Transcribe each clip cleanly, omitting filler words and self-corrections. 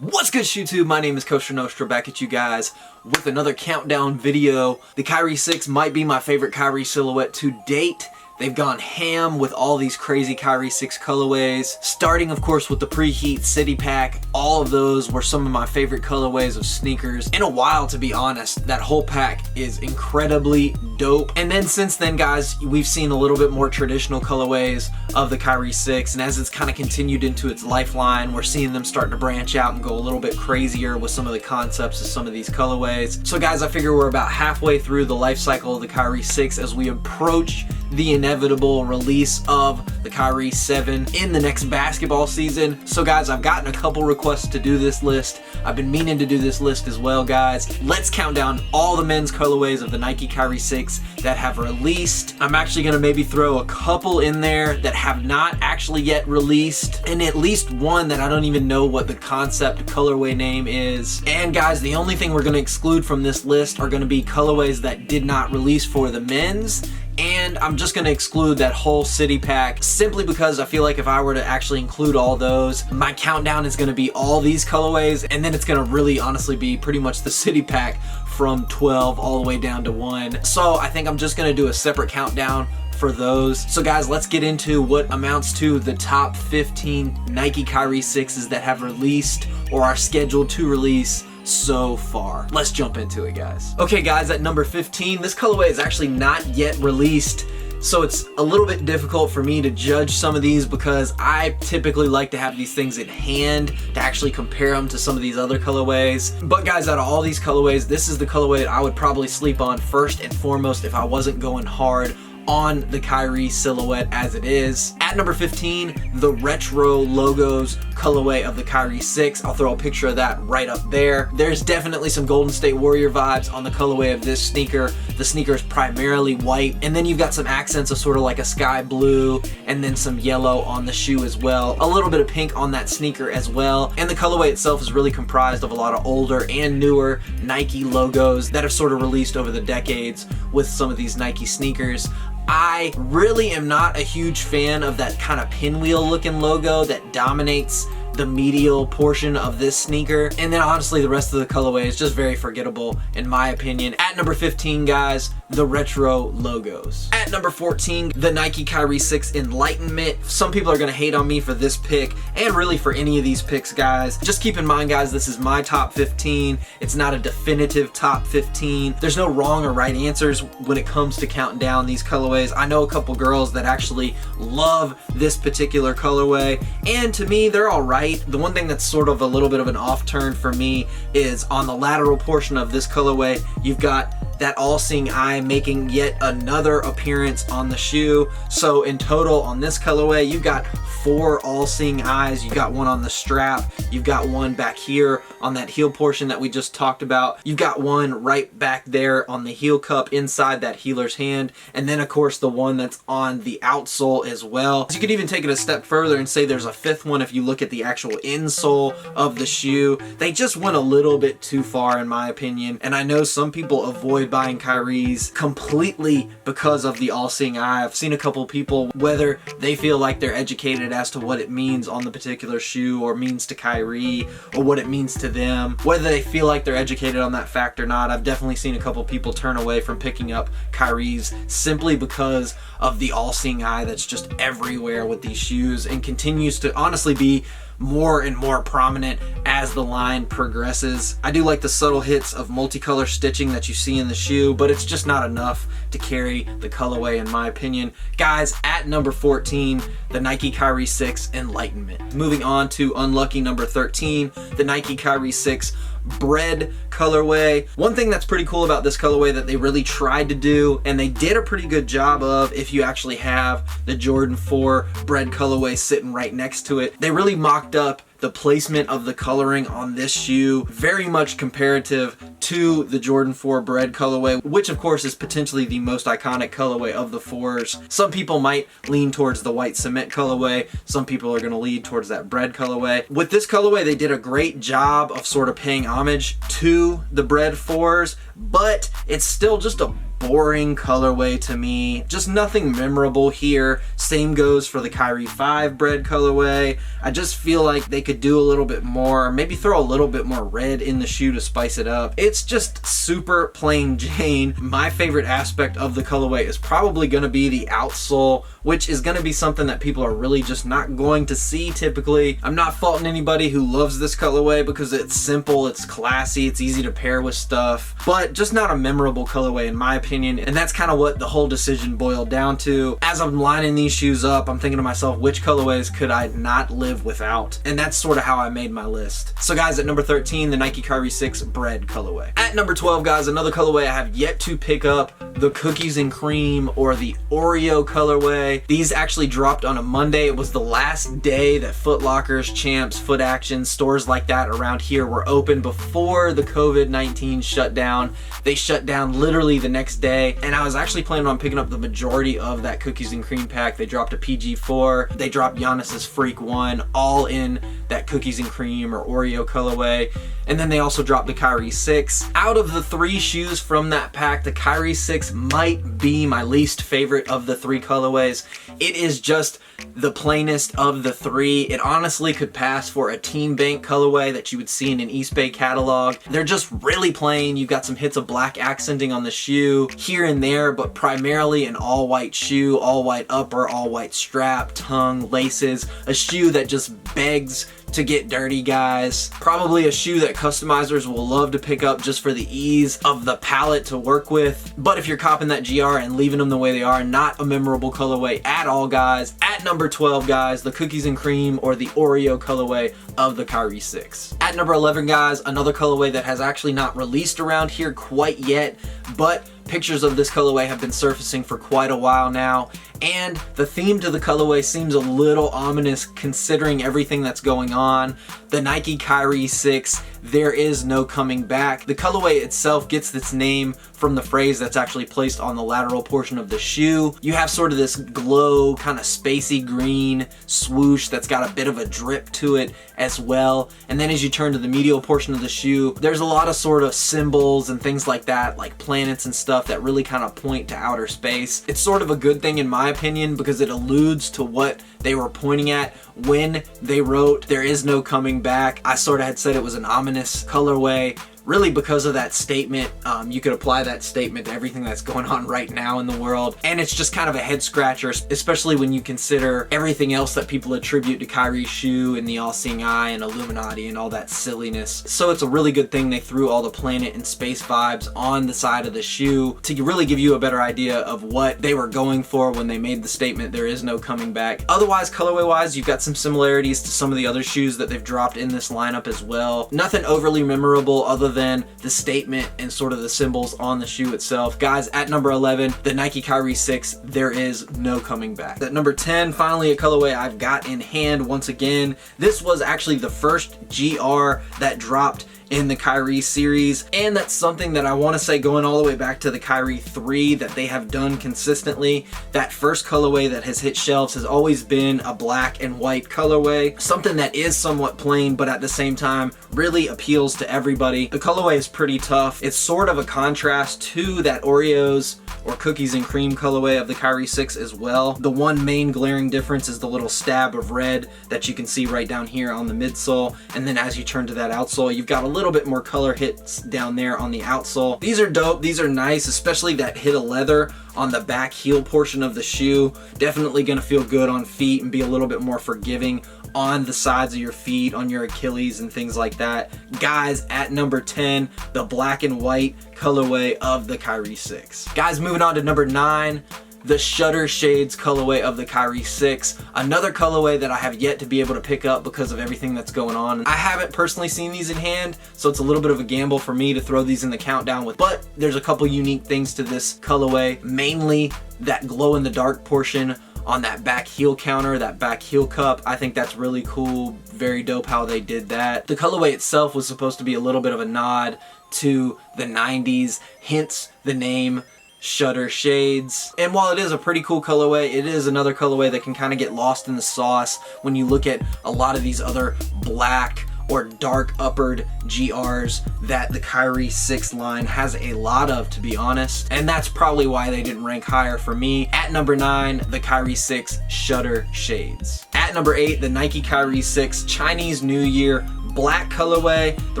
What's good, YouTube? My name is Kosher Nostra, back at you guys with another countdown video. The Kyrie 6 might be my favorite Kyrie silhouette to date. They've gone ham with all these crazy Kyrie 6 colorways, starting of course with the Preheat City Pack. All of those were some of my favorite colorways of sneakers in a while, to be honest. That whole pack is incredibly dope. And then since then, guys, we've seen a little bit more traditional colorways of the Kyrie 6, and as it's kind of continued into its lifeline, we're seeing them starting to branch out and go a little bit crazier with some of the concepts of some of these colorways. So guys, I figure we're about halfway through the life cycle of the Kyrie 6 as we approach the inevitable release of the Kyrie 7 in the next basketball season. So guys, I've gotten a couple requests to do this list. I've been meaning to do this list as well, guys. Let's count down all the men's colorways of the Nike Kyrie 6 that have released. I'm actually gonna maybe throw a couple in there that have not actually yet released, and at least one that I don't even know what the concept colorway name is. And guys, the only thing we're gonna exclude from this list are gonna be colorways that did not release for the men's. And I'm just going to exclude that whole city pack simply because I feel like if I were to actually include all those, my countdown is going to be all these colorways, and then it's going to really honestly be pretty much the city pack from 12 all the way down to 1. So I think I'm just going to do a separate countdown for those. So guys, let's get into what amounts to the top 15 Nike Kyrie 6s that have released or are scheduled to release so far. Let's jump into it, guys. Okay guys, at number 15, this colorway is actually not yet released, so it's a little bit difficult for me to judge some of these because I typically like to have these things in hand to actually compare them to some of these other colorways. But guys, out of all these colorways, this is the colorway that I would probably sleep on first and foremost if I wasn't going hard on the Kyrie silhouette as it is. At number 15, the retro logos colorway of the Kyrie 6. I'll throw a picture of that right up there. There's definitely some Golden State Warrior vibes on the colorway of this sneaker. The sneaker is primarily white, and then you've got some accents of sort of like a sky blue and then some yellow on the shoe as well. A little bit of pink on that sneaker as well. And the colorway itself is really comprised of a lot of older and newer Nike logos that have sort of released over the decades with some of these Nike sneakers. I really am not a huge fan of that kind of pinwheel looking logo that dominates the medial portion of this sneaker. And then honestly, the rest of the colorway is just very forgettable in my opinion. At number 15, guys, the retro logos. At number 14, the Nike Kyrie 6 Enlightenment. Some people are gonna hate on me for this pick and really for any of these picks, guys. Just keep in mind, guys, this is my top 15. It's not a definitive top 15. There's no wrong or right answers when it comes to counting down these colorways. I know a couple girls that actually love this particular colorway, and to me, they're all right. The one thing that's sort of a little bit of an off turn for me is on the lateral portion of this colorway, you've got that all-seeing eye making yet another appearance on the shoe. So in total on this colorway, you've got 4 all-seeing eyes. You've got one on the strap, you've got one back here on that heel portion that we just talked about, you've got one right back there on the heel cup inside that heeler's hand, and then of course the one that's on the outsole as well. You could even take it a step further and say there's a 5th one if you look at the actual insole of the shoe. They just went a little bit too far in my opinion, and I know some people avoid buying Kyries completely because of the all-seeing eye. I've seen a couple people, whether they feel like they're educated as to what it means on the particular shoe or means to Kyrie or what it means to them, whether they feel like they're educated on that fact or not, I've definitely seen a couple people turn away from picking up Kyries simply because of the all-seeing eye that's just everywhere with these shoes and continues to honestly be more and more prominent as the line progresses. I do like the subtle hits of multicolor stitching that you see in the shoe, but it's just not enough to carry the colorway in my opinion. Guys, at number 14, the Nike Kyrie 6 Enlightenment. Moving on to unlucky number 13, the Nike Kyrie 6 bread colorway. One thing that's pretty cool about this colorway that they really tried to do, and they did a pretty good job of, if you actually have the Jordan 4 bread colorway sitting right next to it, they really mocked up the placement of the coloring on this shoe, very much comparative to the Jordan 4 bread colorway, which of course is potentially the most iconic colorway of the 4s. Some people might lean towards the white cement colorway, some people are going to lean towards that bread colorway. With this colorway, they did a great job of sort of paying homage to the bread 4s, but it's still just a boring colorway to me. Just nothing memorable here. Same goes for the Kyrie 5 bread colorway. I just feel like they could do a little bit more, maybe throw a little bit more red in the shoe to spice it up. It's just super plain Jane. My favorite aspect of the colorway is probably going to be the outsole, which is going to be something that people are really just not going to see typically. I'm not faulting anybody who loves this colorway because it's simple, it's classy, it's easy to pair with stuff, but just not a memorable colorway in my opinion. And that's kind of what the whole decision boiled down to. As I'm lining these shoes up, I'm thinking to myself, which colorways could I not live without? And that's sort of how I made my list. So guys, at number 13, the Nike Kyrie 6 bread colorway. At number 12, guys, another colorway I have yet to pick up, the cookies and cream or the Oreo colorway. These actually dropped on a Monday. It was the last day that Foot Lockers, Champs, Foot Action, stores like that around here were open before the COVID-19 shutdown. They shut down literally the next day, and I was actually planning on picking up the majority of that cookies and cream pack. They dropped a PG4, they dropped Giannis's Freak 1, all in that cookies and cream or Oreo colorway, and then they also dropped the Kyrie 6. Out of the 3 shoes from that pack, the Kyrie 6 might be my least favorite of the 3 colorways. It is just the plainest of the 3. It honestly could pass for a Team Bank colorway that you would see in an East Bay catalog. They're just really plain. You've got some hits of black accenting on the shoe here and there, but primarily an all white shoe, all white upper, all white strap, tongue, laces, a shoe that just begs to get dirty, guys. Probably a shoe that customizers will love to pick up just for the ease of the palette to work with. But if you're copping that GR and leaving them the way they are, not a memorable colorway at all, guys. At number 12, guys, the cookies and cream or the Oreo colorway of the Kyrie 6. At number 11, guys, another colorway that has actually not released around here quite yet, but pictures of this colorway have been surfacing for quite a while now, and the theme to the colorway seems a little ominous considering everything that's going on. The Nike Kyrie 6, there is no coming back. The colorway itself gets its name from the phrase that's actually placed on the lateral portion of the shoe. You have sort of this glow, kind of spacey green swoosh that's got a bit of a drip to it as well. And then as you turn to the medial portion of the shoe, there's a lot of sort of symbols and things like that, like planets and stuff that really kind of point to outer space. It's sort of a good thing in my opinion because it alludes to what they were pointing at when they wrote "there is no coming back." I sort of had said it was an ominous colorway, really because of that statement. You could apply that statement to everything that's going on right now in the world, and it's just kind of a head scratcher, especially when you consider everything else that people attribute to Kyrie's shoe and the all-seeing eye and Illuminati and all that silliness. So it's a really good thing they threw all the planet and space vibes on the side of the shoe to really give you a better idea of what they were going for when they made the statement "there is no coming back." Otherwise, colorway wise, you've got some similarities to some of the other shoes that they've dropped in this lineup as well. Nothing overly memorable other than the statement and sort of the symbols on the shoe itself. Guys, at number 11, the Nike Kyrie 6, there is no coming back. At number 10, finally a colorway I've got in hand once again. This was actually the first GR that dropped in the Kyrie series, and that's something that I want to say going all the way back to the Kyrie 3 that they have done consistently. That first colorway that has hit shelves has always been a black and white colorway, something that is somewhat plain but at the same time really appeals to everybody. The colorway is pretty tough. It's sort of a contrast to that Oreos or cookies and cream colorway of the Kyrie 6 as well. The one main glaring difference is the little stab of red that you can see right down here on the midsole, and then as you turn to that outsole, you've got a little bit more color hits down there on the outsole. These are dope, these are nice, especially that hit of leather on the back heel portion of the shoe. Definitely gonna feel good on feet and be a little bit more forgiving on the sides of your feet, on your Achilles and things like that. Guys, at number 10, the black and white colorway of the Kyrie 6. Guys, moving on to number 9, the Shutter Shades colorway of the Kyrie 6. Another colorway that I have yet to be able to pick up because of everything that's going on. I haven't personally seen these in hand, so it's a little bit of a gamble for me to throw these in the countdown with, but there's a couple unique things to this colorway, mainly that glow in the dark portion on that back heel counter, that back heel cup. I think that's really cool, very dope how they did that. The colorway itself was supposed to be a little bit of a nod to the 90s, hence the name Shutter Shades. And while it is a pretty cool colorway, it is another colorway that can kind of get lost in the sauce when you look at a lot of these other black or dark uppered GRs that the Kyrie 6 line has a lot of, to be honest. And that's probably why they didn't rank higher for me. At number 9, the Kyrie 6 Shutter Shades. At number 8, the Nike Kyrie 6 Chinese New Year black colorway. The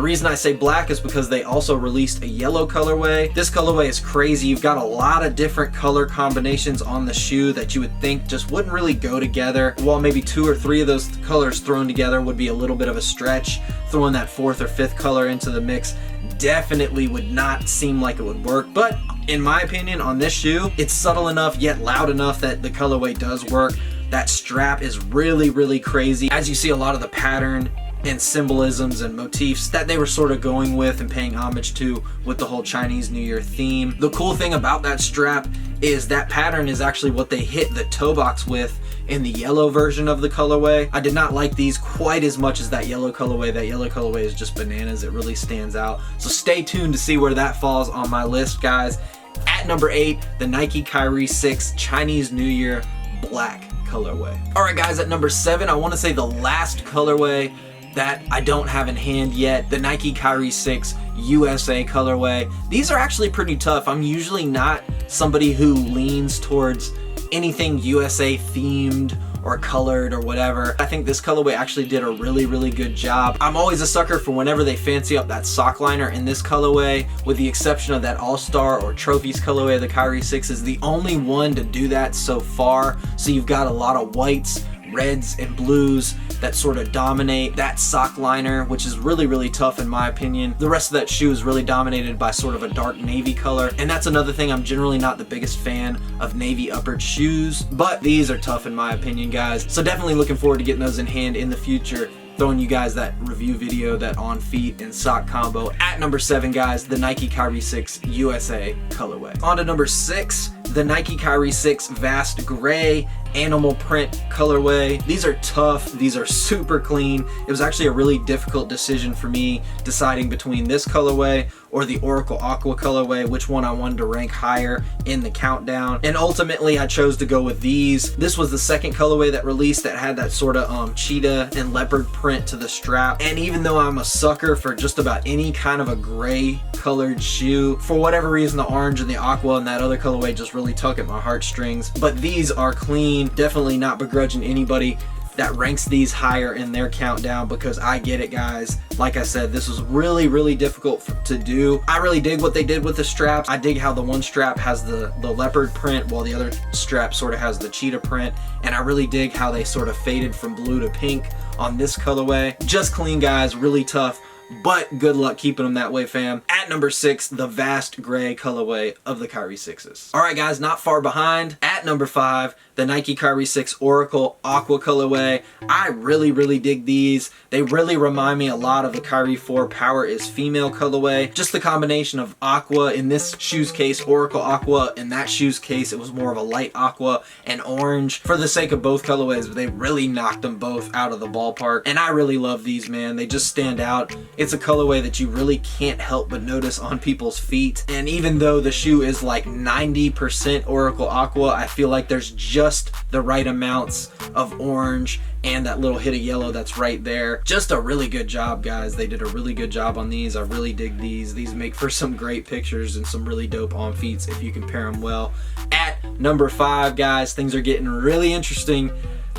reason I say black is because they also released a yellow colorway. This colorway is crazy. You've got a lot of different color combinations on the shoe that you would think just wouldn't really go together. While maybe 2 or 3 of those colors thrown together would be a little bit of a stretch, throwing that 4th or 5th color into the mix definitely would not seem like it would work. But in my opinion, on this shoe, it's subtle enough yet loud enough that the colorway does work. That strap is really, really crazy. As you see, a lot of the pattern and symbolisms and motifs that they were sort of going with and paying homage to with the whole Chinese New Year theme. The cool thing about that strap is that pattern is actually what they hit the toe box with in the yellow version of the colorway. I did not like these quite as much as that yellow colorway. That yellow colorway is just bananas. It really stands out. So stay tuned to see where that falls on my list, guys. At number 8, the Nike Kyrie 6 Chinese New Year black colorway. All right, guys, at number 7, I want to say the last colorway that I don't have in hand yet, the Nike Kyrie 6 USA colorway. These are actually pretty tough. I'm usually not somebody who leans towards anything USA themed or colored or whatever. I think this colorway actually did a really, really good job. I'm always a sucker for whenever they fancy up that sock liner in this colorway, with the exception of that AllStar or Trophies colorway. The Kyrie 6 is the only one to do that so far. So you've got a lot of whites, reds, and blues that sort of dominate that sock liner, which is really, really tough in my opinion. The rest of that shoe is really dominated by sort of a dark navy color, and that's another thing. I'm generally not the biggest fan of navy uppered shoes, but these are tough in my opinion, guys. So definitely looking forward to getting those in hand in the future, throwing you guys that review video, that on feet and sock combo. At number 7, guys, the Nike Kyrie 6 USA colorway. On to number 6, the Nike Kyrie 6 Vast Gray animal print colorway. These are tough. These are super clean. It was actually a really difficult decision for me deciding between this colorway or the Oracle Aqua colorway, which one I wanted to rank higher in the countdown. And ultimately I chose to go with these. This was the second colorway that released that had that sort of cheetah and leopard print to the strap. And even though I'm a sucker for just about any kind of a gray colored shoe, for whatever reason the orange and the aqua and that other colorway just really tug at my heartstrings. But these are clean. Definitely not begrudging anybody that ranks these higher in their countdown, because I get it, guys. Like I said, this was really, really difficult to do. I really dig what they did with the straps. I dig how the one strap has the leopard print while the other strap sort of has the cheetah print, and I really dig how they sort of faded from blue to pink on this colorway. Just clean, guys, really tough, but good luck keeping them that way, fam. At number 6, the Vast Gray colorway of the Kyrie 6s. All right, guys, not far behind. At number 5, the Nike Kyrie 6 Oracle Aqua colorway. I really, really dig these. They really remind me a lot of the Kyrie 4 Power is Female colorway. Just the combination of aqua, in this shoe's case, Oracle Aqua. In that shoe's case, it was more of a light aqua and orange. For the sake of both colorways, they really knocked them both out of the ballpark. And I really love these, man. They just stand out. It's a colorway that you really can't help but notice on people's feet. And even though the shoe is like 90% Oracle Aqua, I feel like there's just the right amounts of orange and that little hit of yellow that's right there. Just a really good job, guys. They did a really good job on these. I really dig these. These make for some great pictures and some really dope on feets if you can pair them well. At number 5, guys, things are getting really interesting.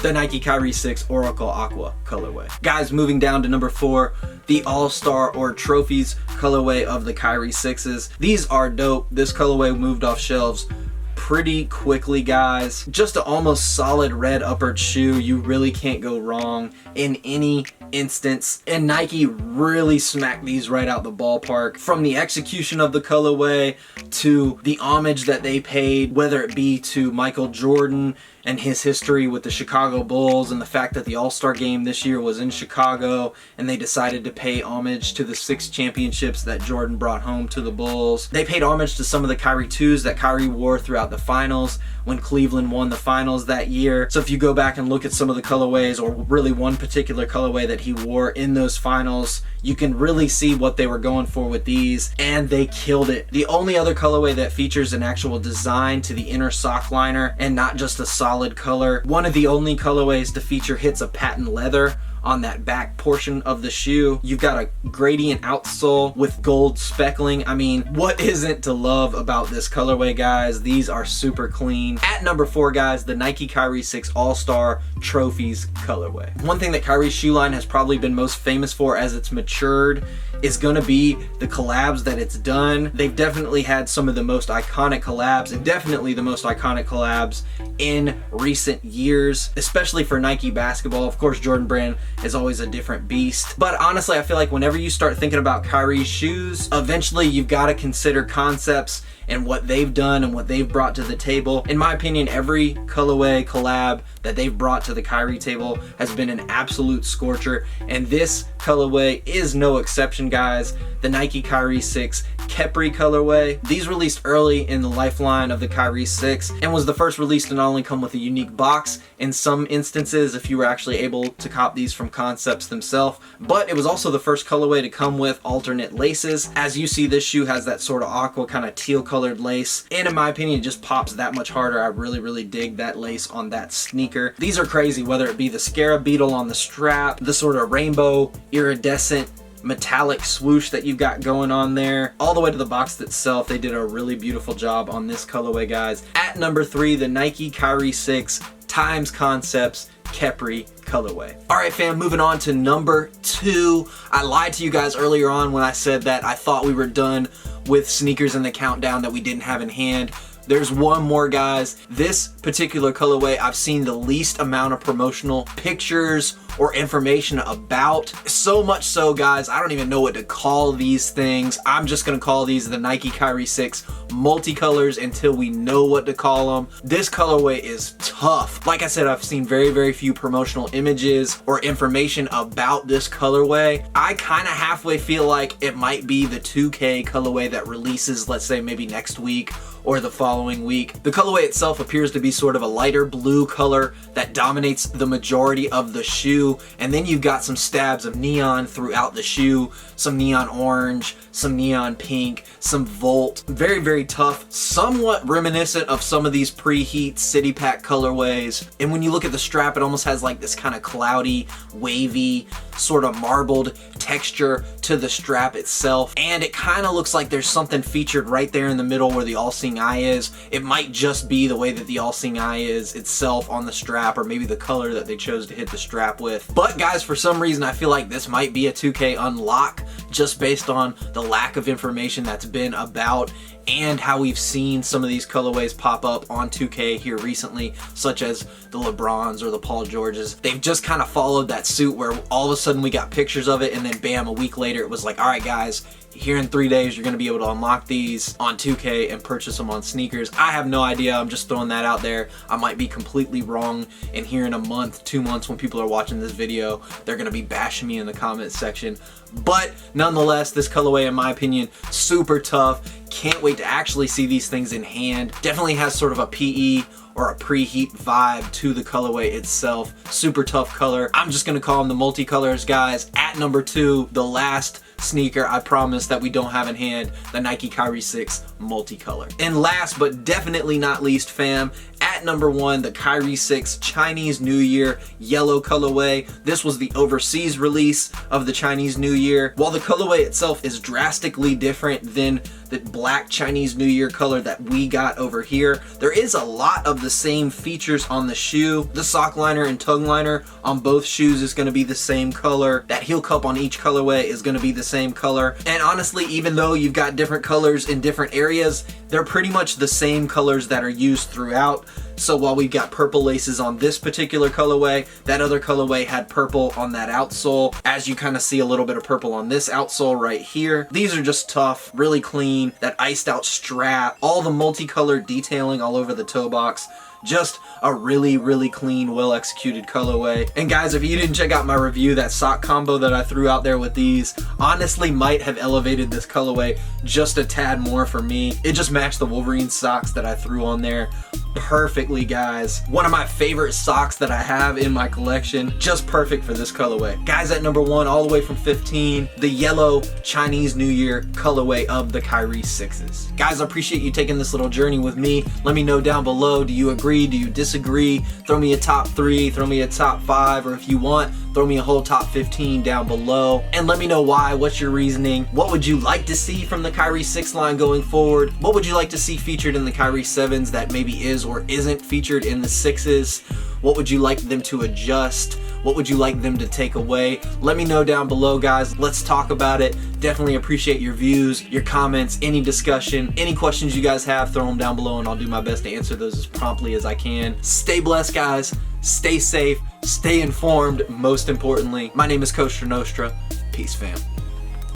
The Nike Kyrie 6 Oracle Aqua colorway. Guys, moving down to number 4, the AllStar or Trophies colorway of the Kyrie 6s. These are dope. This colorway moved off shelves pretty quickly, guys. Just an almost solid red uppered shoe. You really can't go wrong in any instance, and Nike really smacked these right out the ballpark. From the execution of the colorway to the homage that they paid, whether it be to Michael Jordan and his history with the Chicago Bulls, and the fact that the All-Star game this year was in Chicago and they decided to pay homage to the 6 championships that Jordan brought home to the Bulls. They paid homage to some of the Kyrie 2s that Kyrie wore throughout the finals when Cleveland won the finals that year. So if you go back and look at some of the colorways, or really one particular colorway that he wore in those finals, you can really see what they were going for with these, and they killed it. The only other colorway that features an actual design to the inner sock liner and not just a solid color, one of the only colorways to feature hits of patent leather on that back portion of the shoe. You've got a gradient outsole with gold speckling. I mean, what isn't to love about this colorway, guys? These are super clean. At number 4, guys, the Nike Kyrie 6 AllStar Trophies colorway. One thing that Kyrie's shoe line has probably been most famous for as it's matured is gonna be the collabs that it's done. They've definitely had some of the most iconic collabs, and definitely the most iconic collabs in recent years, especially for Nike basketball. Of course, Jordan Brand is always a different beast. But honestly, I feel like whenever you start thinking about Kyrie's shoes, eventually you've got to consider concepts and what they've done and what they've brought to the table. In my opinion, every colorway collab that they've brought to the Kyrie table has been an absolute scorcher, and this colorway is no exception, guys. The Nike Kyrie 6 Khepri colorway. These released early in the lifeline of the Kyrie 6 and was the first release to not only come with a unique box in some instances if you were actually able to cop these from concepts themselves, but it was also the first colorway to come with alternate laces. As you see, this shoe has that sort of aqua kind of teal colored lace, and in my opinion it just pops that much harder. I really dig that lace on that sneaker. These are crazy, whether it be the scarab beetle on the strap, the sort of rainbow iridescent metallic swoosh that you've got going on there, all the way to the box itself. They did a really beautiful job on this colorway, guys. At number 3, the Nike Kyrie 6 Times Concepts Khepri colorway. All right, fam, moving on to number 2. I lied to you guys earlier on when I said that I thought we were done with sneakers in the countdown that we didn't have in hand. There's one more, guys. This particular colorway I've seen the least amount of promotional pictures or information about. So much so, guys, I don't even know what to call these things. I'm just gonna call these the Nike Kyrie 6 multicolors until we know what to call them. This colorway is tough. Like I said, I've seen very few promotional images or information about this colorway. I kind of halfway feel like it might be the 2K colorway that releases, let's say, maybe next week or the following week. The colorway itself appears to be sort of a lighter blue color that dominates the majority of the shoe, and then you've got some stabs of neon throughout the shoe, some neon orange, some neon pink, some volt. Very tough, somewhat reminiscent of some of these preheat city pack colorways. And when you look at the strap, it almost has like this kind of cloudy, wavy, sort of marbled texture to the strap itself, and it kind of looks like there's something featured right there in the middle where the all-seeing eye is. It might just be the way that the all-seeing eye is itself on the strap, or maybe the color that they chose to hit the strap with. But guys, for some reason I feel like this might be a 2K unlock, just based on the lack of information that's been about and how we've seen some of these colorways pop up on 2K here recently, such as the LeBrons or the Paul Georges. They've just kind of followed that suit where all of a sudden we got pictures of it, and then bam, a week later it was like, all right guys, here in 3 days you're going to be able to unlock these on 2K and purchase them on sneakers. I have no idea. I'm just throwing that out there. I might be completely wrong, and here in a month, 2 months, when people are watching this video, they're going to be bashing me in the comment section. But nonetheless, this colorway, in my opinion, super tough. Can't wait to actually see these things in hand. Definitely has sort of a PE or a preheat vibe to the colorway itself. Super tough color. I'm just gonna call them the multicolors, guys. At number 2, the last sneaker I promise that we don't have in hand, the Nike Kyrie 6 multicolor. And last but definitely not least, fam, at number 1, the Kyrie 6 Chinese New Year yellow colorway. This was the overseas release of the Chinese New Year. While the colorway itself is drastically different than the black Chinese New Year color that we got over here, there is a lot of the same features on the shoe. The sock liner and tongue liner on both shoes is going to be the same color. That heel cup on each colorway is going to be the same color. And honestly, even though you've got different colors in different areas, they're pretty much the same colors that are used throughout. So while we've got purple laces on this particular colorway, that other colorway had purple on that outsole. As you kind of see a little bit of purple on this outsole right here. These are just tough, really clean, that iced out strap, all the multicolored detailing all over the toe box. Just a really clean, well executed colorway. And guys, if you didn't check out my review, that sock combo that I threw out there with these honestly might have elevated this colorway just a tad more for me. It just matched the Wolverine socks that I threw on there perfectly, guys. One of my favorite socks that I have in my collection, just perfect for this colorway. Guys, at number 1, all the way from 15, the yellow Chinese New Year colorway of the Kyrie 6s. Guys, I appreciate you taking this little journey with me. Let me know down below, do you agree agree? Do you disagree? Throw me a top 3, throw me a top 5, or if you want, throw me a whole top 15 down below. And let me know why, what's your reasoning? What would you like to see from the Kyrie 6 line going forward? What would you like to see featured in the Kyrie 7s that maybe is or isn't featured in the 6s? What would you like them to adjust? What would you like them to take away? Let me know down below, guys. Let's talk about it. Definitely appreciate your views, your comments, any discussion, any questions you guys have, throw them down below and I'll do my best to answer those as promptly as I can. Stay blessed, guys. Stay safe. Stay informed, most importantly. My name is Coach Nostra. Peace, fam.